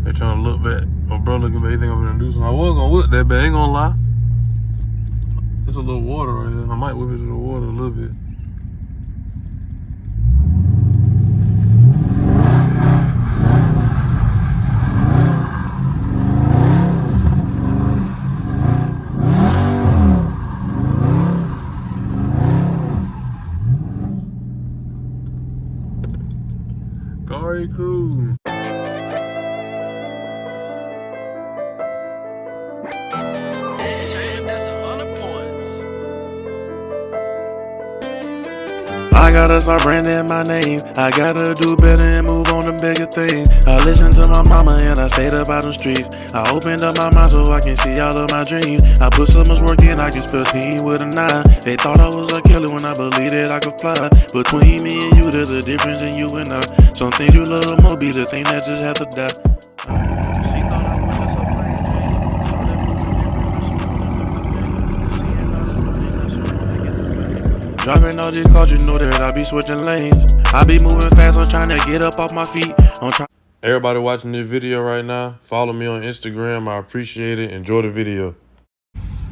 They trying to look back. My bro looking back, he think I'm gonna do something. I was gonna whip that, but ain't gonna lie. There's a little water right here. I might whip it to the water a little bit. Cari crew. I gotta start branding my name. I gotta do better and move on to bigger things. I listened to my mama and I stayed up out them streets. I opened up my mind so I can see all of my dreams. I put so much work in, I can spell team with a 9. They thought I was a killer when I believed that I could fly. Between me and you, there's a difference in you and I. Some things you love the most be the thing that just have to die. She thought I was just a plain Jane. Saw that movie different, driving all these cars, you know that I be switching lanes. I be moving fast, I'm trying to get up off my feet. Everybody watching this video right now, follow me on Instagram. I appreciate it. Enjoy the video.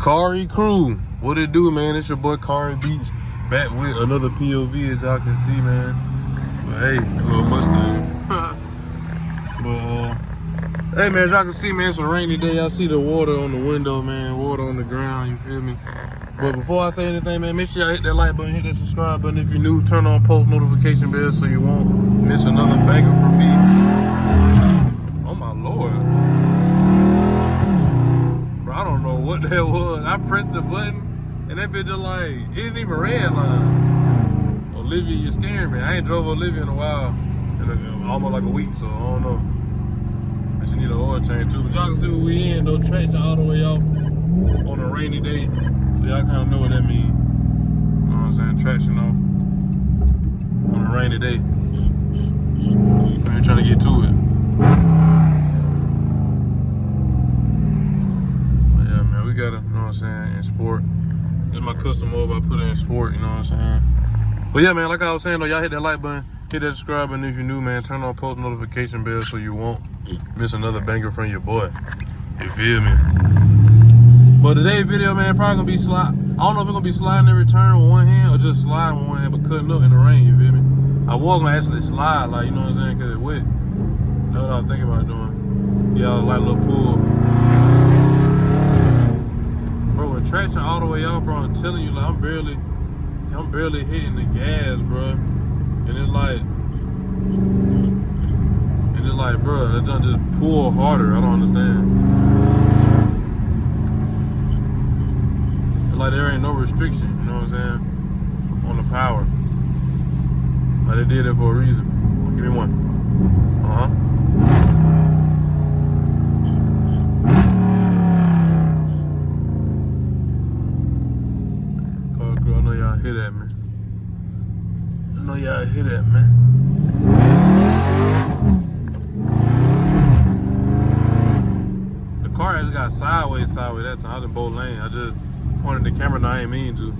Cari crew, what it do, man? It's your boy Cari Beats, back with another POV, as y'all can see, man. But hey, a little Mustang. Hey, man, as y'all can see, man, it's a rainy day. I see the water on the window, man. Water on the ground, you feel me? But before I say anything, man, make sure y'all hit that like button, hit that subscribe button. If you're new, turn on post notification bell so you won't miss another banger from me. Oh my Lord. Bro, I don't know what that was. I pressed the button and that bitch just like, it didn't even redline. Olivia, you're scaring me. I ain't drove Olivia in a while. Almost like a week, so I don't know. I should need an oil change too. But y'all can see what we in, though. Traction all the way off on a rainy day. So y'all kind of know what that means. You know what I'm saying? Traction off on a rainy day. I ain't trying to get to it. But yeah, man, we gotta, you know what I'm saying, in sport. It's my custom mode, I put it in sport, you know what I'm saying? But yeah, man, like I was saying, though, y'all hit that like button, hit that subscribe button if you're new, man. Turn on post notification bell so you won't miss another banger from your boy. You feel me? But today's video, man, probably gonna be slide. I don't know if it's gonna be sliding every turn with one hand or just sliding with one hand, but cutting up in the rain, you feel me? I was gonna actually slide, like, you know what I'm saying, cause it's wet. That's what I was thinking about doing. Yeah, like a little pool. Bro, when traction all the way out, bro, I'm telling you, like, I'm barely hitting the gas, bro. And it's like, bro, that done just pull harder. I don't understand. Like there ain't no restriction, you know what I'm saying, on the power. Like they did it for a reason. Give me one. Car crew, I know y'all hear that, man. I know y'all hear that, man. The car has got sideways that time. I was in both lanes. I just pointed the camera and I ain't mean to.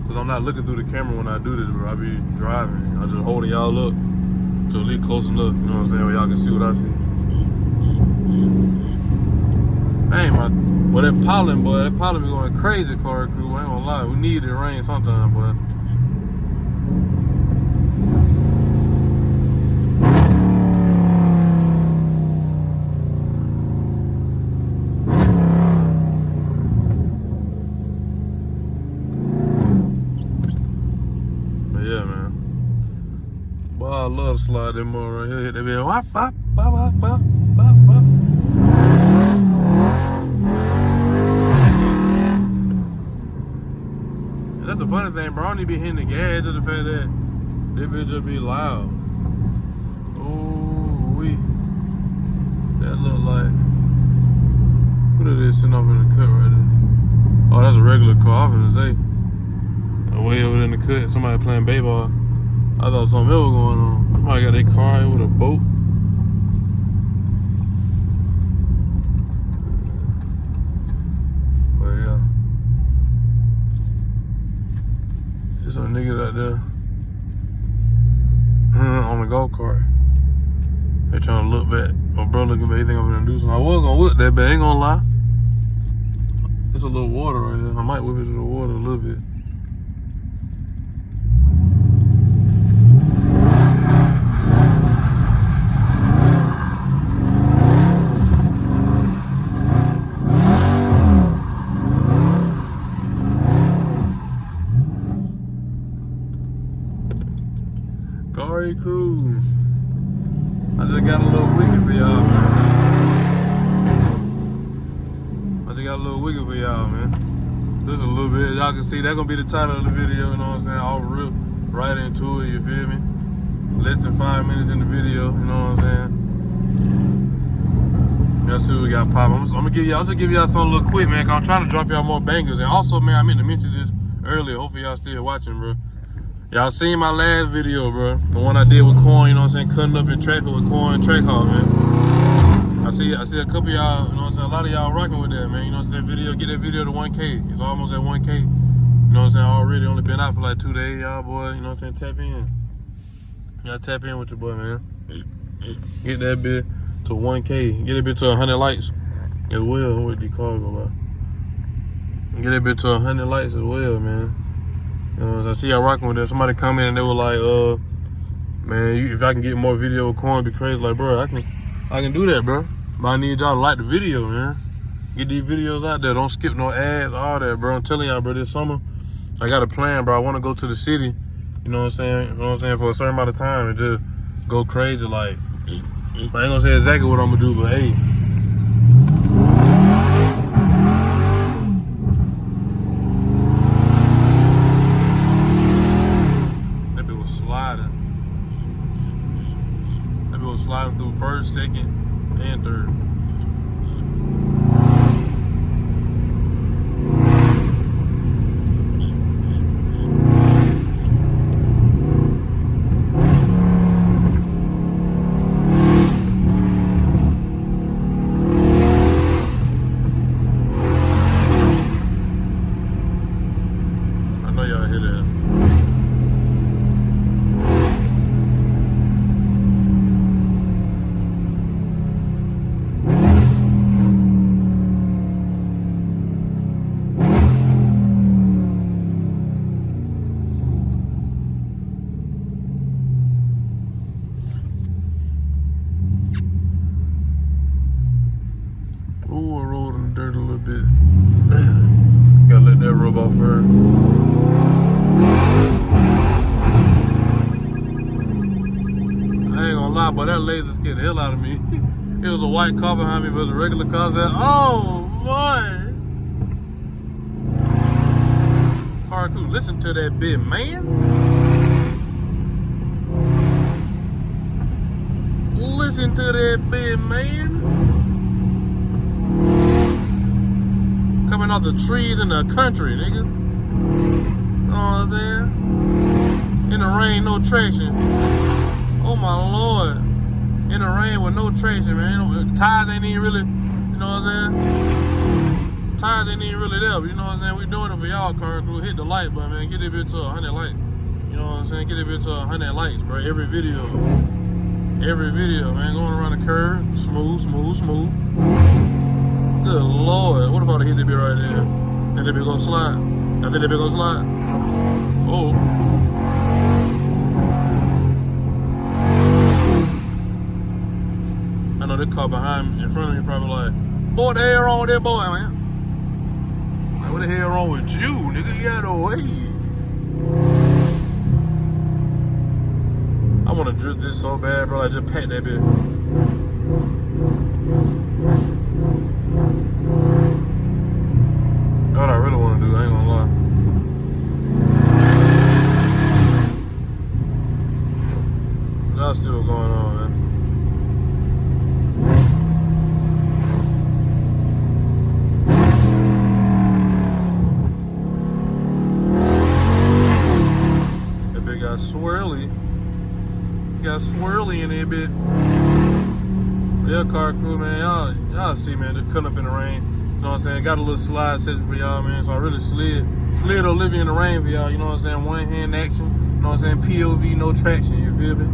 Cause I'm not looking through the camera when I do this, bro. I be driving. I'm just holding y'all up to at least close enough, you know what I'm saying, where y'all can see what I see. Dang, well that pollen, boy, that pollen be going crazy, Cari crew. I ain't gonna lie. We need it to rain sometime, boy. Yeah, man. Boy, I love to slide them more right here. Hit that bit. Wop, bop, bop, bop, bop, bop, bop. And that's the funny thing, bro. I don't even be hitting the gas, just the fact that this bitch just be loud. Ooh, wee. That look like, what is this sitting off in the cut right there? Oh, that's a regular car, I was gonna say. Way over there in the cut, somebody playing baseball. I thought something else was going on. Somebody got their car here with a boat. But yeah. There's some niggas out there on the golf cart. They trying to look But my bro looking back, he think I'm gonna do something. I was gonna whip that, but ain't gonna lie. It's a little water right here. I might whip it to the water a little bit. Cari crew. I just got a little wicked for y'all, man. I just got a little wicked for y'all, man. Just a little bit. Y'all can see that gonna be the title of the video, you know what I'm saying? I'll rip right into it, you feel me? Less than 5 minutes in the video, you know what I'm saying? Y'all see what we got popping. I'm just give y'all something a little quick, man, cause I'm trying to drop y'all more bangers. And also, man, I meant to mention this earlier. Hopefully y'all still watching, bro. Y'all seen my last video, bro. The one I did with Corn, you know what I'm saying? Cutting up in traffic with Corn and Trackhawk, man. I see a couple of y'all, you know what I'm saying? A lot of y'all rocking with that, man. You know what I'm saying? That video, get that video to 1K. It's almost at 1K. You know what I'm saying? Already only been out for like 2 days, y'all, boy. You know what I'm saying? Tap in. Y'all tap in with your boy, man. Get that bit to 1K. Get that bit to 100 likes as well. What the car go by? Get that bit to 100 likes as well, man. You know, I see y'all rocking with that. Somebody come in and they were like, man, if I can get more video with Corn, it'd be crazy. Like, bro, I can do that, bro. But I need y'all to like the video, man. Get these videos out there. Don't skip no ads, all that, bro. I'm telling y'all, bro, this summer, I got a plan, bro. I want to go to the city, you know what I'm saying? You know what I'm saying? For a certain amount of time and just go crazy. Like, I ain't gonna say exactly what I'm gonna do, but hey. Sliding through first, second, and third. I know y'all hear that. Ooh, I rolled in the dirt a little bit. Gotta let that rub off first. I ain't gonna lie, but that laser scared the hell out of me. It was a white car behind me, but it was a regular car. I said, oh, boy. Car crew, listen to that bit, man. Listen to that bit, man. Coming off the trees in the country, nigga. You know what I'm saying? In the rain, no traction. Oh my lord. In the rain with no traction, man. Tires ain't even really, you know what I'm saying? Tires ain't even really there, you know what I'm saying? We doing it for y'all, car crew. Hit the like button, man. Get that bitch to 100 likes. You know what I'm saying? Get that bitch to 100 likes, bro. Every video, man. Going around the curve. Smooth, smooth, smooth. Good lord, what if I would have hit that bit right there? Think that bit gonna slide? I think that bit gonna slide. Oh. I know that car behind me, in front of me, probably like, boy, what the hell wrong with that boy, man? Like, what the hell wrong with you, nigga? Get out of the way. I wanna drift this so bad, bro. I just pat that bit. What I really want to do, I ain't gonna lie. Y'all see what's going on, man. That bit got swirly. Got swirly in there, bit. Yeah, car crew, man. Y'all see, man, just cutting up in the rain. You know what I'm saying? Got a little slide session for y'all, man. So I really slid Olivia in the rain for y'all. You know what I'm saying? One hand action. You know what I'm saying? POV, no traction. You feel me?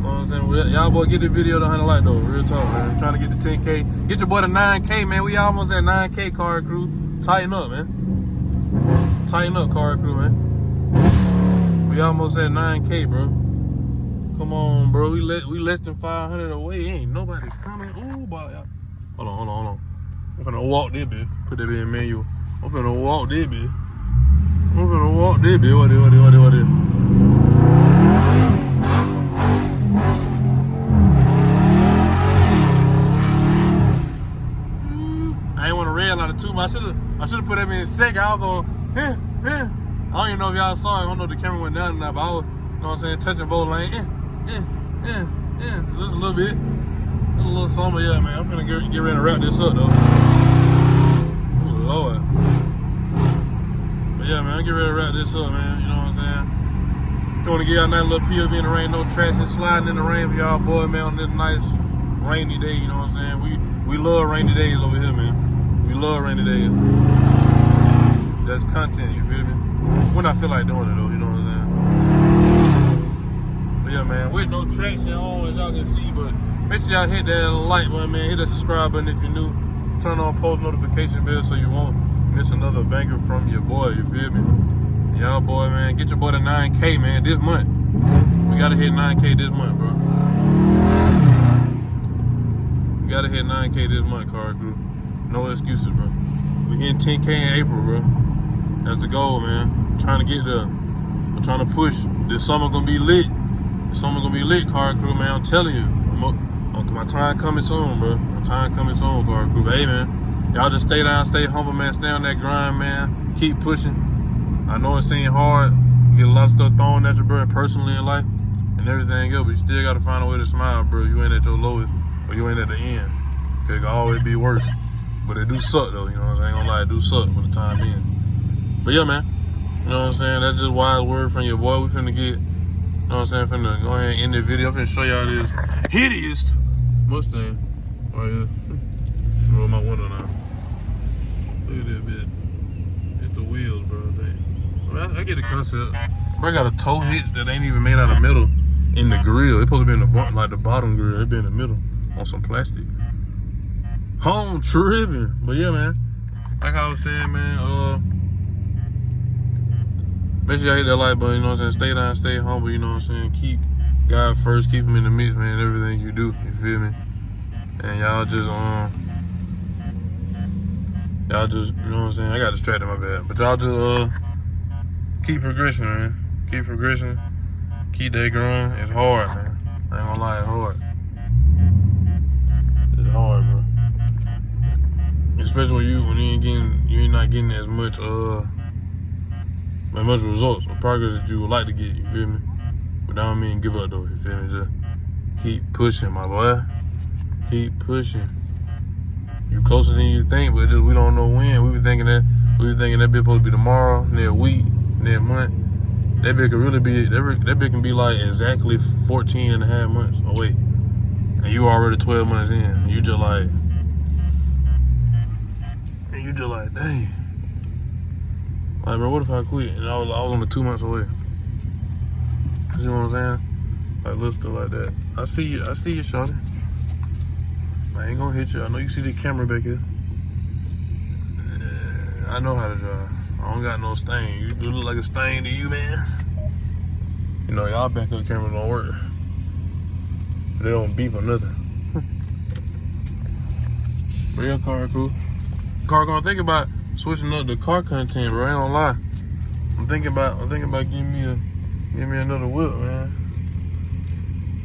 know what I'm saying? Well, y'all boy get the video to 100 like though. Real talk, man. Trying to get to 10K. Get your boy to 9K, man. We almost at 9K, Cari crew. Tighten up, man. Tighten up, Cari crew, man. We almost at 9K, bro. Come on, bro. We less than 500 away. Ain't nobody coming. Ooh, boy. Hold on. I'm finna walk this bitch. Put that bitch in manual. I'm finna walk this bitch. What it? I ain't want to red light it too much. I should've put that in second. I was going, I don't even know if y'all saw it. I don't know if the camera went down or not, but I was, you know what I'm saying, touching both lanes. Just a little bit. Just a little something, yeah, man. I'm finna get ready to wrap this up, though. Oh, Lord. But yeah, man, I get ready to wrap this up, man. You know what I'm saying? Just want to give y'all a nice little POV in the rain. No traction sliding in the rain for y'all, boy, man, on this nice rainy day. You know what I'm saying? We love rainy days over here, man. We love rainy days. That's content, you feel me? When I feel like doing it, though, you know what I'm saying? But yeah, man, with no traction on, as y'all can see, but make sure y'all hit that like button, man. Hit that subscribe button if you're new. Turn on post notification bell so you won't miss another banger from your boy, you feel me? Y'all boy, man, get your boy to 9K, man, this month. We gotta hit 9K this month, bro. We gotta hit 9K this month, Cari crew. No excuses, bro. We hitting 10K in April, bro. That's the goal, man. I'm trying to get there. I'm trying to push. This summer gonna be lit. This summer gonna be lit, Cari crew, man. I'm telling you. My time coming soon, bro. My time coming soon, Cari crew. But hey, man. Y'all just stay down, stay humble, man. Stay on that grind, man. Keep pushing. I know it seems hard. You get a lot of stuff thrown at you, bro, personally in life and everything else, but you still got to find a way to smile, bro. You ain't at your lowest or you ain't at the end. It can always be worse. But it do suck, though. You know what I'm saying? I ain't gonna lie, it do suck for the time being. But yeah, man. You know what I'm saying? That's just wise word from your boy. We finna get, you know what I'm saying? Finna go ahead and end the video. I'm finna show y'all this hideous Mustang right here. Roll my window now. Look at that bit. It's the wheels, bro, I think. I mean, I get the concept. Bro, I got a toe hitch that ain't even made out of metal in the grill. It's supposed to be in the like the bottom grill. It be in the middle on some plastic. Home tripping. But yeah, man. Like I was saying, man, make sure y'all hit that like button, you know what I'm saying? Stay down, stay humble, you know what I'm saying? Keep God first, keep him in the mix, man, everything you do, you feel me? And y'all just, you know what I'm saying? I got distracted, my bad. But y'all just, keep progressing, man. Keep progressing. Keep that growing. It's hard, man. I ain't gonna lie, it's hard. It's hard, bro. Especially when you ain't not getting as much results or progress that you would like to get, you feel me? But that don't mean give up though, you feel me? Just keep pushing, my boy. Keep pushing. You closer than you think, but just we don't know when. We be thinking that bitch supposed to be tomorrow, next week, next month. That bitch could really be, that bitch can be like exactly 14 and a half months away. And you already 12 months in. And you just like, dang. Like, bro, what if I quit? And I was only 2 months away. You know what I'm saying? Like, little stuff like that. I see you, shawty. I ain't gonna hit you. I know you see the camera back here. I know how to drive. I don't got no stain. You do look like a stain to you, man. You know, y'all backup cameras don't work. They don't beep or nothing. But yeah, Cari crew. Cari, gonna think about switching up the car content, bro. I ain't gonna lie. I'm thinking about giving me another whip, man.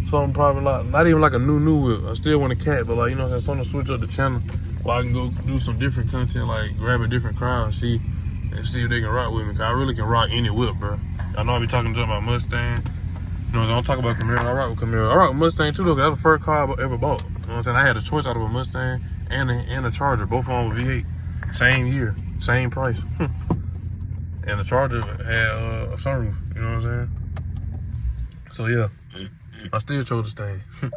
Something probably not even like a new whip. I still want a cat, but like, you know what I'm saying? Something to switch up the channel where I can go do some different content, like grab a different crowd and see if they can rock with me. Cause I really can rock any whip, bro. I know I be talking to about Mustang. You know what I'm saying? I don't talk about Camaro. I rock with Camaro. I rock with Mustang too, though, cause that's the first car I ever bought. You know what I'm saying? I had a choice out of a Mustang and a Charger, both of them with V8. Same year, same price. And the Charger had a sunroof, you know what I'm saying? So yeah, I still chose the thing.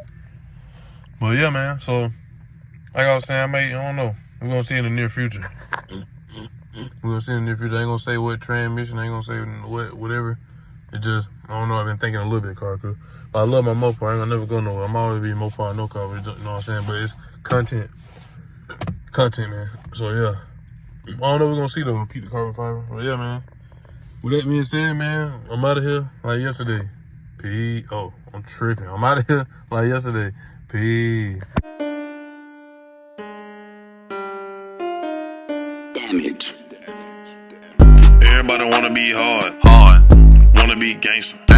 But yeah, man, so like I was saying, I don't know. We're gonna see in the near future. We're gonna see in the near future. I ain't gonna say what transmission, I ain't gonna say whatever. It just, I don't know, I've been thinking a little bit car crew. But I love my Mopar. I ain't gonna never go nowhere. I'm always be Mopar, no car, you know what I'm saying? But it's content, man. So yeah, I don't know what we're gonna see though. Keep the carbon fiber. But yeah, man. With that being said, man, I'm out of here like yesterday. Peace. Oh, I'm tripping. I'm out of here like yesterday. Peace. Damage. Everybody wanna be hard. Wanna be gangster.